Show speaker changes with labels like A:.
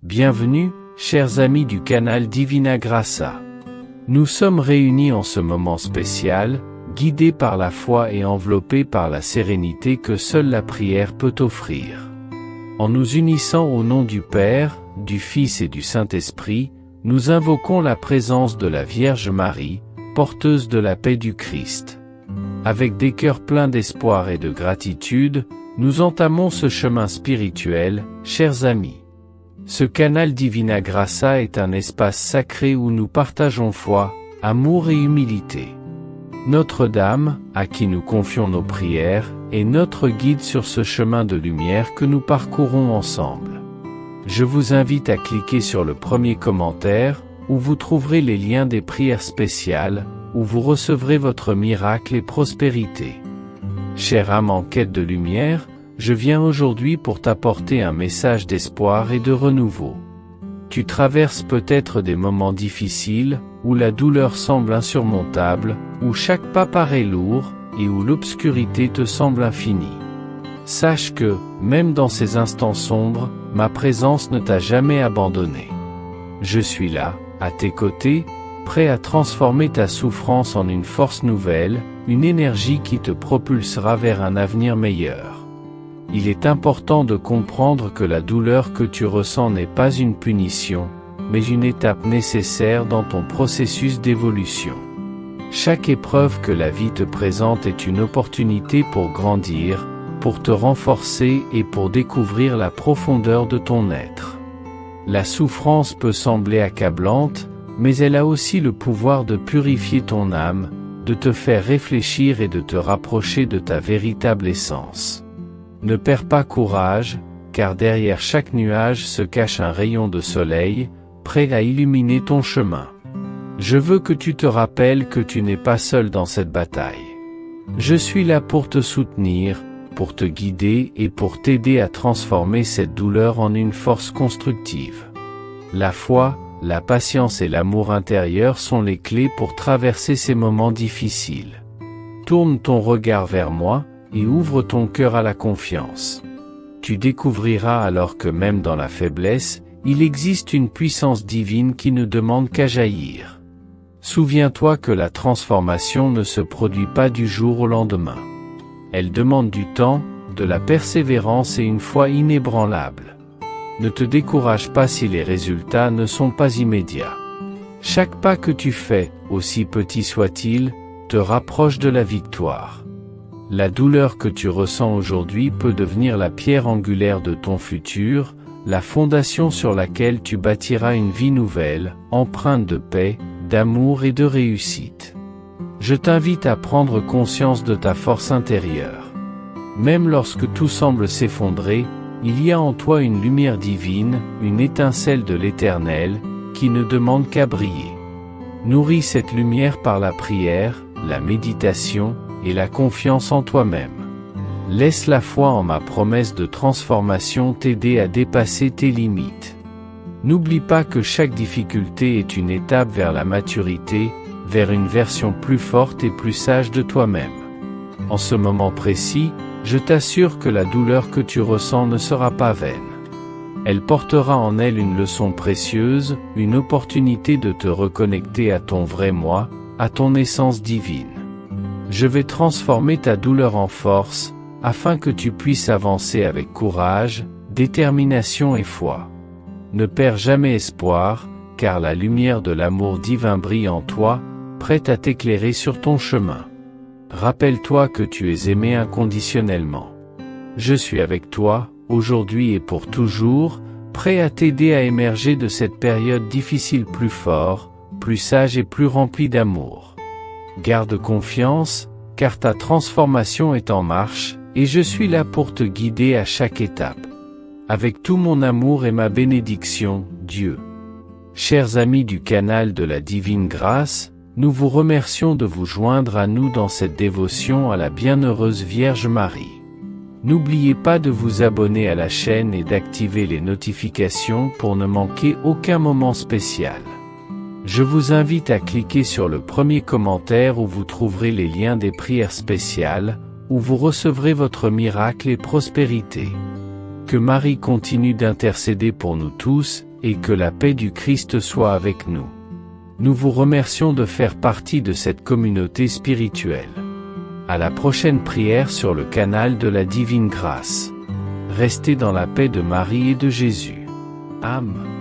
A: Bienvenue, chers amis du canal Divina Graça. Nous sommes réunis en ce moment spécial, guidés par la foi et enveloppés par la sérénité que seule la prière peut offrir. En nous unissant au nom du Père, du Fils et du Saint-Esprit, nous invoquons la présence de la Vierge Marie, porteuse de la paix du Christ. Avec des cœurs pleins d'espoir et de gratitude, nous entamons ce chemin spirituel, chers amis. Ce canal Divina Graça est un espace sacré où nous partageons foi, amour et humilité. Notre-Dame, à qui nous confions nos prières, est notre guide sur ce chemin de lumière que nous parcourons ensemble. Je vous invite à cliquer sur le premier commentaire, où vous trouverez les liens des prières spéciales, où vous recevrez votre miracle et prospérité. Chère âme en quête de lumière, je viens aujourd'hui pour t'apporter un message d'espoir et de renouveau. Tu traverses peut-être des moments difficiles, où la douleur semble insurmontable, où chaque pas paraît lourd, et où l'obscurité te semble infinie. Sache que, même dans ces instants sombres, ma présence ne t'a jamais abandonné. Je suis là, à tes côtés, prêt à transformer ta souffrance en une force nouvelle, une énergie qui te propulsera vers un avenir meilleur. Il est important de comprendre que la douleur que tu ressens n'est pas une punition, mais une étape nécessaire dans ton processus d'évolution. Chaque épreuve que la vie te présente est une opportunité pour grandir, pour te renforcer et pour découvrir la profondeur de ton être. La souffrance peut sembler accablante, mais elle a aussi le pouvoir de purifier ton âme, de te faire réfléchir et de te rapprocher de ta véritable essence. Ne perds pas courage, car derrière chaque nuage se cache un rayon de soleil, prêt à illuminer ton chemin. Je veux que tu te rappelles que tu n'es pas seul dans cette bataille. Je suis là pour te soutenir, pour te guider et pour t'aider à transformer cette douleur en une force constructive. La foi, la patience et l'amour intérieur sont les clés pour traverser ces moments difficiles. Tourne ton regard vers moi, et ouvre ton cœur à la confiance. Tu découvriras alors que même dans la faiblesse, il existe une puissance divine qui ne demande qu'à jaillir. Souviens-toi que la transformation ne se produit pas du jour au lendemain. Elle demande du temps, de la persévérance et une foi inébranlable. Ne te décourage pas si les résultats ne sont pas immédiats. Chaque pas que tu fais, aussi petit soit-il, te rapproche de la victoire. La douleur que tu ressens aujourd'hui peut devenir la pierre angulaire de ton futur, la fondation sur laquelle tu bâtiras une vie nouvelle, empreinte de paix, d'amour et de réussite. Je t'invite à prendre conscience de ta force intérieure. Même lorsque tout semble s'effondrer, il y a en toi une lumière divine, une étincelle de l'Éternel, qui ne demande qu'à briller. Nourris cette lumière par la prière, la méditation, et la confiance en toi-même. Laisse la foi en ma promesse de transformation t'aider à dépasser tes limites. N'oublie pas que chaque difficulté est une étape vers la maturité, vers une version plus forte et plus sage de toi-même. En ce moment précis, je t'assure que la douleur que tu ressens ne sera pas vaine. Elle portera en elle une leçon précieuse, une opportunité de te reconnecter à ton vrai moi, à ton essence divine. Je vais transformer ta douleur en force, afin que tu puisses avancer avec courage, détermination et foi. Ne perds jamais espoir, car la lumière de l'amour divin brille en toi, prête à t'éclairer sur ton chemin. Rappelle-toi que tu es aimé inconditionnellement. Je suis avec toi, aujourd'hui et pour toujours, prêt à t'aider à émerger de cette période difficile plus fort, plus sage et plus rempli d'amour. Garde confiance, car ta transformation est en marche, et je suis là pour te guider à chaque étape. Avec tout mon amour et ma bénédiction, Dieu. Chers amis du canal de la Divine Grâce, nous vous remercions de vous joindre à nous dans cette dévotion à la bienheureuse Vierge Marie. N'oubliez pas de vous abonner à la chaîne et d'activer les notifications pour ne manquer aucun moment spécial. Je vous invite à cliquer sur le premier commentaire où vous trouverez les liens des prières spéciales, où vous recevrez votre miracle et prospérité. Que Marie continue d'intercéder pour nous tous, et que la paix du Christ soit avec nous. Nous vous remercions de faire partie de cette communauté spirituelle. À la prochaine prière sur le canal de la Divine Grâce. Restez dans la paix de Marie et de Jésus. Amen.